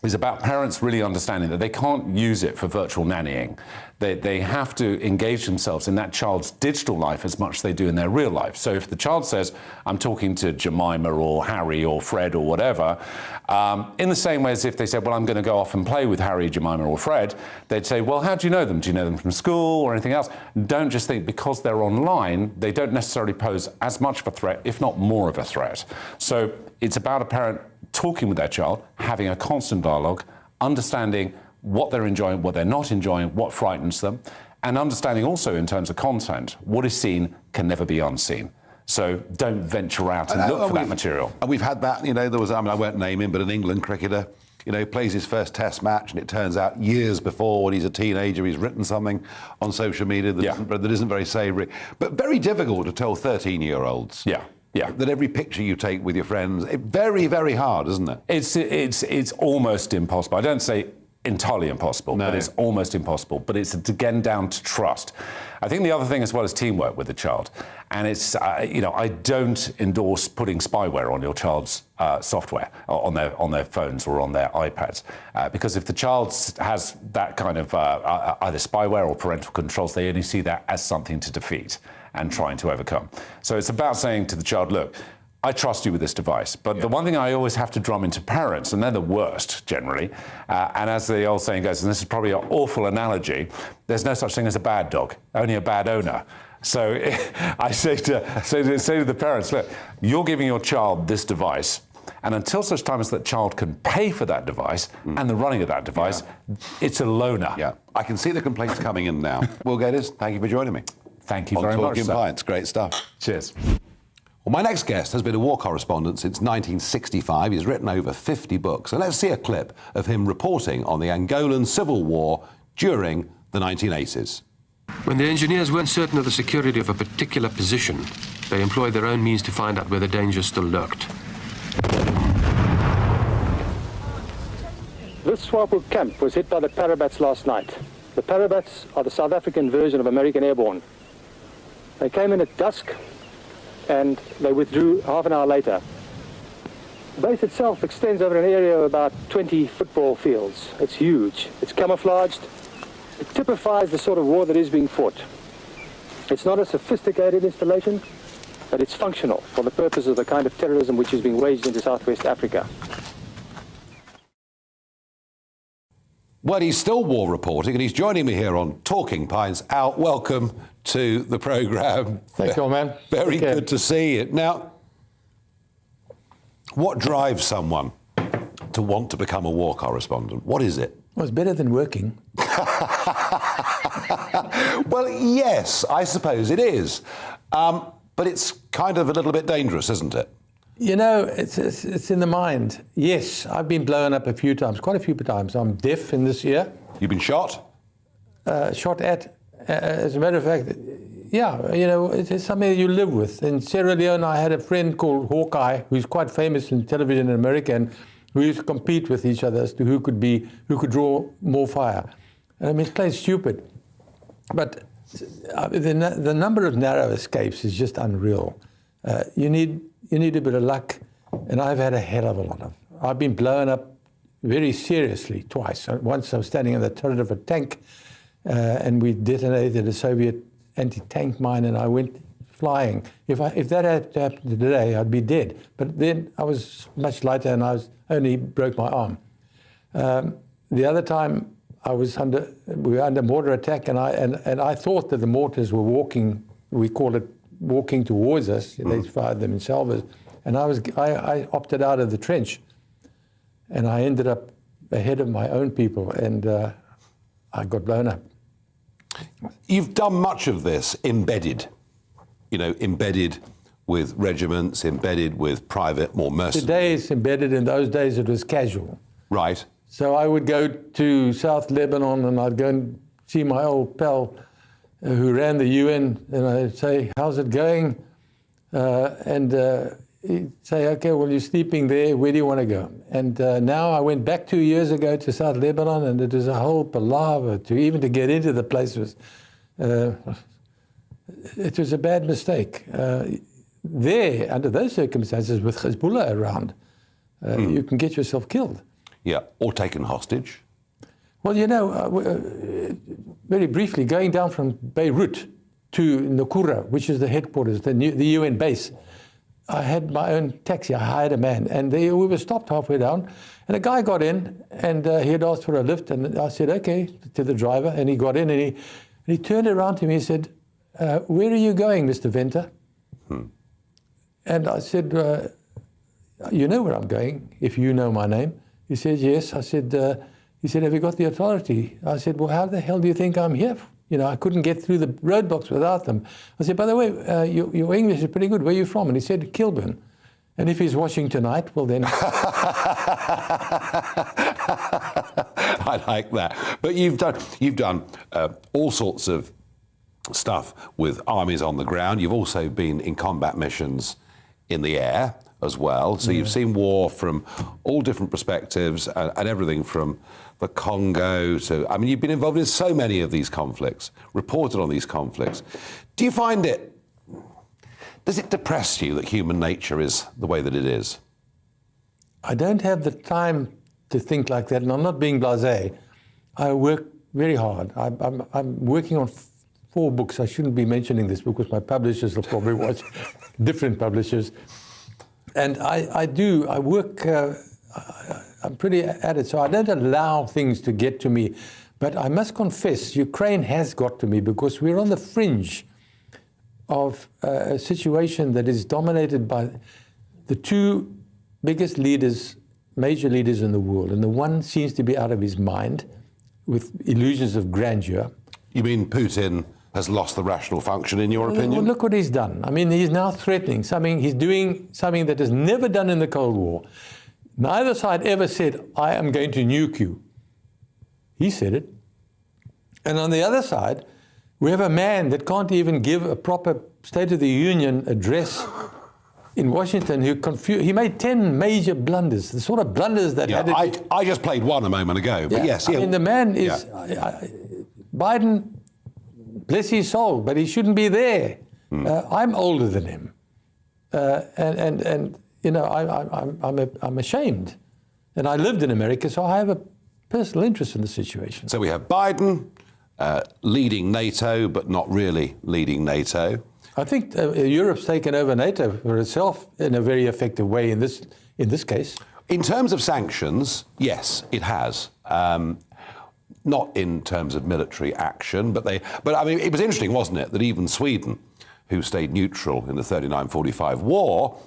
is about parents really understanding that they can't use it for virtual nannying. They have to engage themselves in that child's digital life as much as they do in their real life. So if the child says, I'm talking to Jemima or Harry or Fred or whatever, in the same way as if they said, well, I'm going to go off and play with Harry, Jemima or Fred, they'd say, well, how do you know them? Do you know them from school or anything else? Don't just think because they're online, they don't necessarily pose as much of a threat, if not more of a threat. So it's about a parent talking with their child, having a constant dialogue, understanding what they're enjoying, what they're not enjoying, what frightens them, and understanding also in terms of content, what is seen can never be unseen. So don't venture out and look for that material. And we've had that, there was, I won't name him, but an England cricketer, plays his first test match, and it turns out years before, when he's a teenager, he's written something on social media that isn't very savoury. But very difficult to tell 13-year-olds. Yeah. That every picture you take with your friends, very, very hard, isn't it? It's almost impossible. I don't say entirely impossible, but it's almost impossible. But it's again down to trust. I think the other thing as well is teamwork with the child. And it's, I don't endorse putting spyware on your child's software, on their phones or on their iPads. Because if the child has that kind of either spyware or parental controls, they only see that as something to defeat and trying to overcome. So it's about saying to the child, look, I trust you with this device. But the one thing I always have to drum into parents, and they're the worst generally, and as the old saying goes, and this is probably an awful analogy, there's no such thing as a bad dog, only a bad owner. So I say to the parents, look, you're giving your child this device, and until such time as that child can pay for that device and the running of that device, it's a loaner. Yeah, I can see the complaints coming in now. Will Geddes, thank you for joining me. Thank you very much, Talking sir. Pints, great stuff. Cheers. Well, my next guest has been a war correspondent since 1965. He's written over 50 books. And let's see a clip of him reporting on the Angolan Civil War during the 1980s. When the engineers weren't certain of the security of a particular position, they employed their own means to find out where the danger still lurked. This Swapo camp was hit by the Parabats last night. The Parabats are the South African version of American Airborne. They came in at dusk and they withdrew half an hour later. The base itself extends over an area of about 20 football fields. It's huge. It's camouflaged. It typifies the sort of war that is being fought. It's not a sophisticated installation, but it's functional for the purpose of the kind of terrorism which is being waged into Southwest Africa. Well, he's still war reporting, and he's joining me here on Talking Pints. Al, welcome to the programme. Thank you, man. Very good to see you. Now, what drives someone to want to become a war correspondent? What is it? Well, it's better than working. Well, yes, I suppose it is. But it's kind of a little bit dangerous, isn't it? You know, it's in the mind. Yes, I've been blown up a few times, quite a few times. I'm deaf in this ear. You've been shot? Shot at. As a matter of fact, yeah, you know, it's something that you live with. In Sierra Leone, I had a friend called Hawkeye, who's quite famous in television in America, and we used to compete with each other as to who could draw more fire. And I mean, it's plain stupid. But the number of narrow escapes is just unreal. You need a bit of luck, and I've had a hell of a lot of. I've been blown up very seriously twice. Once I was standing in the turret of a tank, and we detonated a Soviet anti-tank mine, and I went flying. If that had happened today, I'd be dead. But then I was much lighter, and I only broke my arm. The other time, we were under mortar attack, and I thought that the mortars were walking. We call it walking towards us. They fired them in salvos, and I opted out of the trench, and I ended up ahead of my own people, and I got blown up. You've done much of this embedded with regiments, embedded with private, more mercenaries. Today it's embedded. In those days it was casual. Right. So I would go to South Lebanon, and I'd go and see my old pal who ran the UN, and I'd say, how's it going? He'd say, okay, well, you're sleeping there, where do you want to go? And now I went back 2 years ago to South Lebanon, and it was a whole palaver to get into the place. It was a bad mistake. There, under those circumstances, with Hezbollah around, you can get yourself killed. Yeah, or taken hostage. Well, you know, very briefly, going down from Beirut to Nukura, which is the headquarters, the UN base, I had my own taxi. I hired a man, and we were stopped halfway down, and a guy got in, and he had asked for a lift, and I said, okay, to the driver, and he got in, and he turned around to me and said, where are you going, Mr. Venter? And I said, you know where I'm going, if you know my name. He said, yes. I said, he said, have you got the authority? I said, well, how the hell do you think I'm here? You know, I couldn't get through the roadblocks without them. I said, by the way, your English is pretty good. Where are you from? And he said, Kilburn. And if he's watching tonight, well then... I like that. But you've done all sorts of stuff with armies on the ground. You've also been in combat missions in the air as well. So you've seen war from all different perspectives and everything from the Congo to... I mean, you've been involved in so many of these conflicts, reported on these conflicts. Do you find it... Does it depress you that human nature is the way that it is? I don't have the time to think like that, and I'm not being blasé. I work very hard. I'm working on 4 books. I shouldn't be mentioning this because my publishers will probably watch, different publishers. And I work, I'm pretty at it, so I don't allow things to get to me. But I must confess, Ukraine has got to me because we're on the fringe. of a situation that is dominated by the two biggest leaders, major leaders in the world, and the one seems to be out of his mind with illusions of grandeur. You mean Putin has lost the rational function, in your opinion? Well, look what he's done. I mean, he's now threatening something. He's doing something that is never done in the Cold War. Neither side ever said, I am going to nuke you. He said it. And on the other side, we have a man that can't even give a proper State of the Union address in Washington he made 10 major blunders, the sort of blunders that had... I just played one a moment ago, but yes. I mean, the man is... Biden, bless his soul, but he shouldn't be there. I'm older than him. And you know, I'm ashamed. And I lived in America, so I have a personal interest in the situation. So we have Biden leading NATO, but not really leading NATO. I think Europe's taken over NATO for itself in a very effective way in this case. In terms of sanctions, yes, it has. Not in terms of military action, but I mean, it was interesting, wasn't it, that even Sweden, who stayed neutral in the 39-45 war,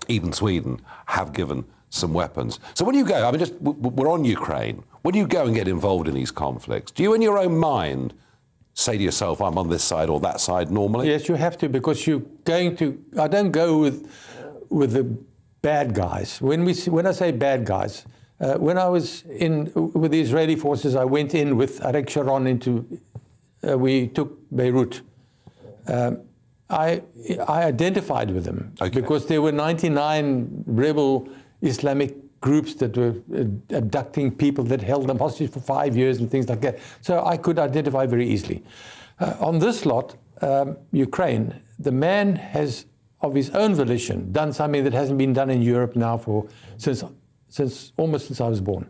even Sweden have given some weapons. So when you go, I mean, we're on Ukraine. When you go and get involved in these conflicts, do you, in your own mind, say to yourself, I'm on this side or that side normally? Yes, you have to, because you're going to... I don't go with the bad guys. When I say bad guys, when I was with the Israeli forces, I went in with Arik Sharon into... we took Beirut. I identified with them because there were 99 rebel Islamic groups that were abducting people, that held them hostage for 5 years and things like that. So I could identify very easily. On this lot, Ukraine, the man has, of his own volition, done something that hasn't been done in Europe now since almost since I was born.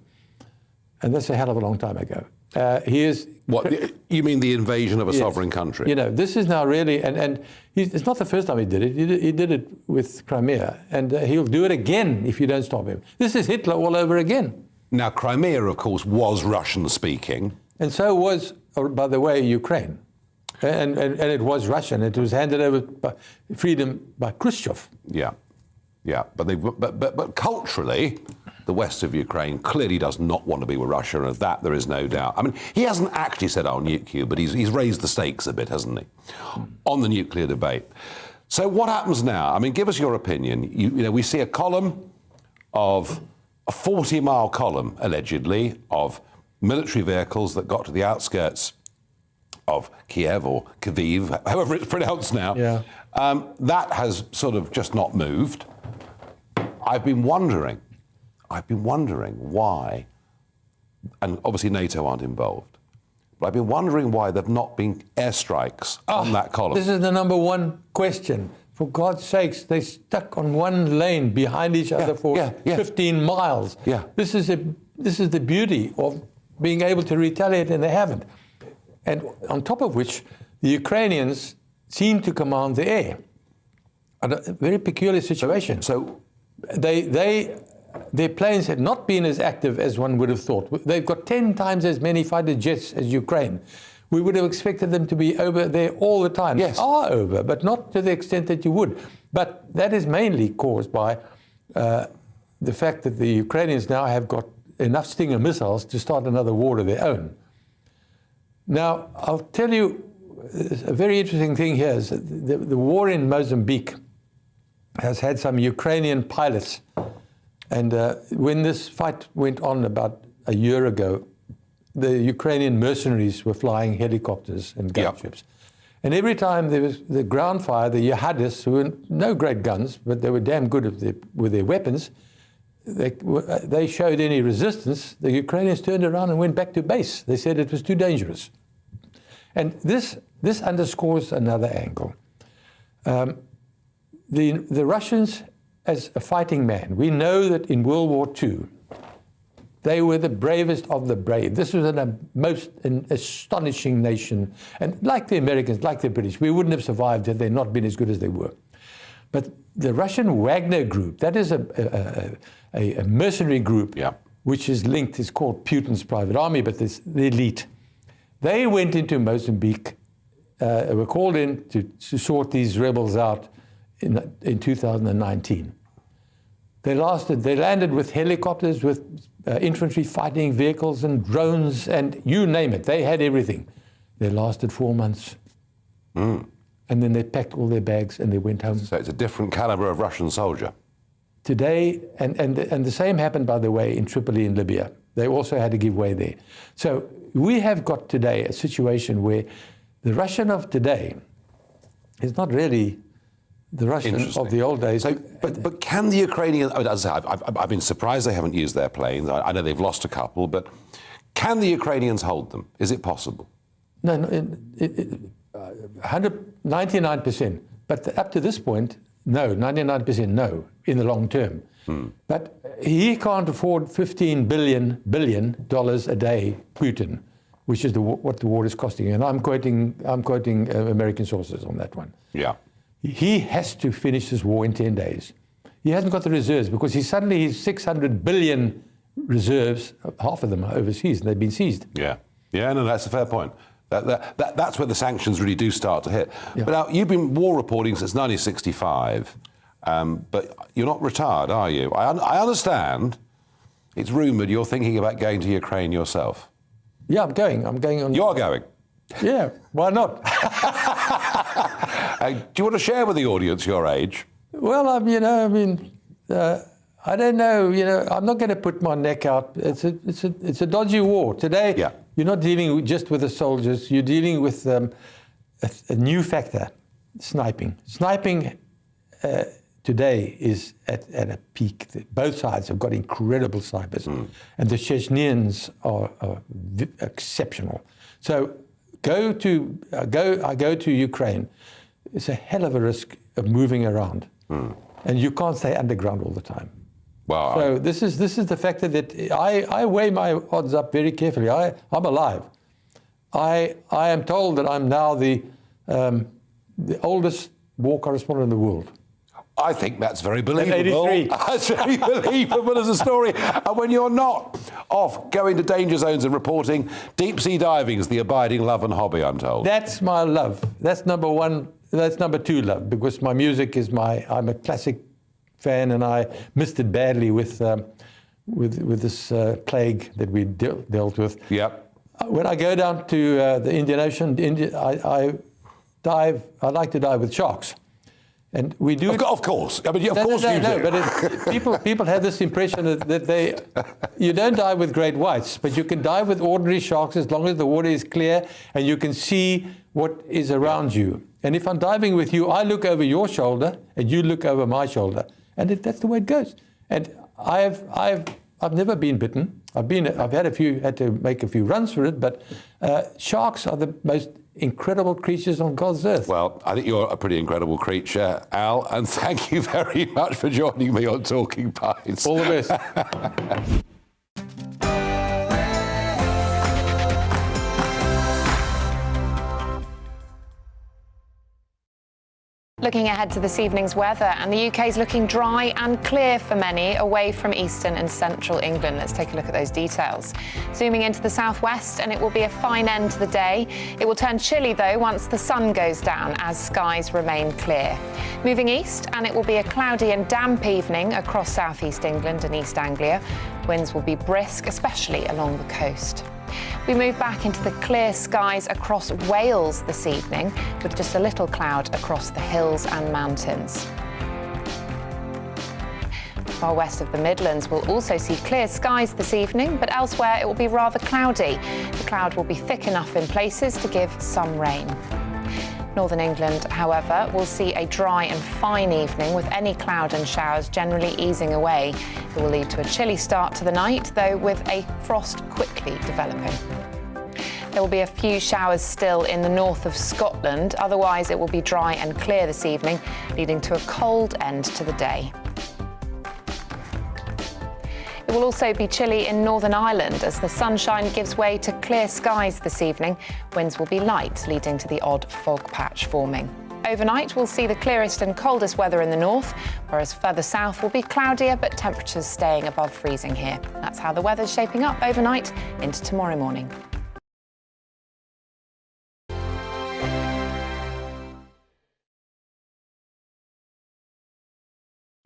And that's a hell of a long time ago. He is... What, you mean the invasion of a sovereign country? You know, this is now really, and it's not the first time he did it. He did it with Crimea, and he'll do it again if you don't stop him. This is Hitler all over again. Now, Crimea, of course, was Russian-speaking. And so was, by the way, Ukraine. And it was Russian. It was handed over by freedom by Khrushchev. Yeah, yeah. But culturally, the west of Ukraine clearly does not want to be with Russia, and of that there is no doubt. I mean, he hasn't actually said, I'll nuke you, but he's raised the stakes a bit, hasn't he, on the nuclear debate. So what happens now? I mean, give us your opinion. You know, we see a column of a 40-mile column, allegedly, of military vehicles that got to the outskirts of Kiev or Kyiv, however it's pronounced now. Yeah. That has sort of just not moved. I've been wondering why, and obviously NATO aren't involved, but I've been wondering why there've not been airstrikes on that column. This is the number one question. For God's sakes, they stuck on one lane behind each other for 15 miles. Yeah. This is the beauty of being able to retaliate, and they haven't. And on top of which, the Ukrainians seem to command the air. A very peculiar situation. So their planes have not been as active as one would have thought. They've got 10 times as many fighter jets as Ukraine. We would have expected them to be over there all the time. Yes. They are over, but not to the extent that you would. But that is mainly caused by the fact that the Ukrainians now have got enough Stinger missiles to start another war of their own. Now, I'll tell you a very interesting thing here is the war in Mozambique has had some Ukrainian pilots. And when this fight went on about a year ago, the Ukrainian mercenaries were flying helicopters and gunships. And every time there was the ground fire, the jihadists, who were no great guns, but they were damn good with their weapons, they showed any resistance, the Ukrainians turned around and went back to base. They said it was too dangerous. And this underscores another angle. The Russians, as a fighting man, we know that in World War II, they were the bravest of the brave. This was an astonishing nation. And like the Americans, like the British, we wouldn't have survived had they not been as good as they were. But the Russian Wagner group, that is a mercenary group, which is linked, it's called Putin's private army, but it's the elite. They went into Mozambique were called in to sort these rebels out in 2019. They landed with helicopters, with infantry fighting vehicles and drones and you name it. They had everything. They lasted 4 months. And then they packed all their bags and they went home. So it's a different caliber of Russian soldier. Today, and the same happened, by the way, in Tripoli in Libya. They also had to give way there. So we have got today a situation where the Russian of today is not really the Russian of the old days. So, but can the Ukrainians, as I say, I've been surprised they haven't used their planes. I know they've lost a couple, but can the Ukrainians hold them? Is it possible? No, 99%. But up to this point, no, 99% no, in the long term. But he can't afford $15 billion a day, Putin, which is what the war is costing. And I'm quoting American sources on that one. Yeah. He has to finish this war in 10 days. He hasn't got the reserves because he's 600 billion reserves, half of them are overseas, and they've been seized. Yeah, no, that's a fair point. That's where the sanctions really do start to hit. Yeah. But now, you've been war reporting since 1965, but you're not retired, are you? I understand, it's rumoured you're thinking about going to Ukraine yourself. Yeah, I'm going on. You're going? Yeah, why not? Do you want to share with the audience your age? Well, I don't know. I'm not going to put my neck out. It's a dodgy war today. Yeah. You're not dealing just with the soldiers. You're dealing with a new factor: sniping. Sniping today is at a peak. Both sides have got incredible snipers, and the Chechens are exceptional. So I go to Ukraine. It's a hell of a risk of moving around, and you can't stay underground all the time. Wow. So this is the factor that I weigh my odds up very carefully. I'm alive. I am told that I'm now the oldest war correspondent in the world. I think that's very believable. 83. That's very believable as a story. And when you're not off going to danger zones and reporting, deep sea diving is the abiding love and hobby, I'm told. That's my love. That's number one. That's number two love, because my music is I'm a classic fan, and I missed it badly with this plague that we dealt with. Yep. When I go down to the Indian Ocean, I dive. I like to dive with sharks. And we do of course. I mean, of course you do. But people have this impression that you don't dive with great whites, but you can dive with ordinary sharks as long as the water is clear and you can see what is around you. And if I'm diving with you, I look over your shoulder and you look over my shoulder, and that's the way it goes. And I've never been bitten. I've had to make a few runs for it, but sharks are the most incredible creatures on God's earth. Well, I think you're a pretty incredible creature, Al, and thank you very much for joining me on Talking Pints. All the best. Looking ahead to this evening's weather, and the UK is looking dry and clear for many away from eastern and central England. Let's take a look at those details. Zooming into the southwest, and it will be a fine end to the day. It will turn chilly though once the sun goes down as skies remain clear. Moving east, and it will be a cloudy and damp evening across southeast England and East Anglia. Winds will be brisk, especially along the coast. We move back into the clear skies across Wales this evening, with just a little cloud across the hills and mountains. Far west of the Midlands will also see clear skies this evening, but elsewhere it will be rather cloudy. The cloud will be thick enough in places to give some rain. Northern England, however, will see a dry and fine evening, with any cloud and showers generally easing away. It will lead to a chilly start to the night, though with a frost quickly developing. There will be a few showers still in the north of Scotland. Otherwise, it will be dry and clear this evening, leading to a cold end to the day. It will also be chilly in Northern Ireland as the sunshine gives way to clear skies this evening. Winds will be light, leading to the odd fog patch forming. Overnight, we'll see the clearest and coldest weather in the north, whereas further south will be cloudier, but temperatures staying above freezing here. That's how the weather's shaping up overnight into tomorrow morning.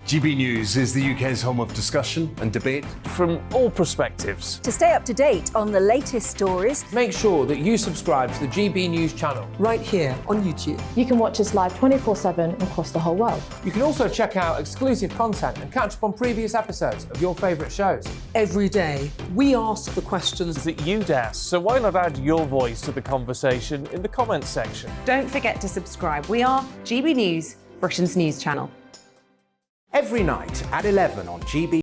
GB News is the UK's home of discussion and debate from all perspectives. To stay up to date on the latest stories, make sure that you subscribe to the GB News channel right here on YouTube. You can watch us live 24/7 across the whole world. You can also check out exclusive content and catch up on previous episodes of your favourite shows. Every day, we ask the questions that you'd ask, so why not add your voice to the conversation in the comments section? Don't forget to subscribe. We are GB News, Britain's news channel. Every night at 11 on GB.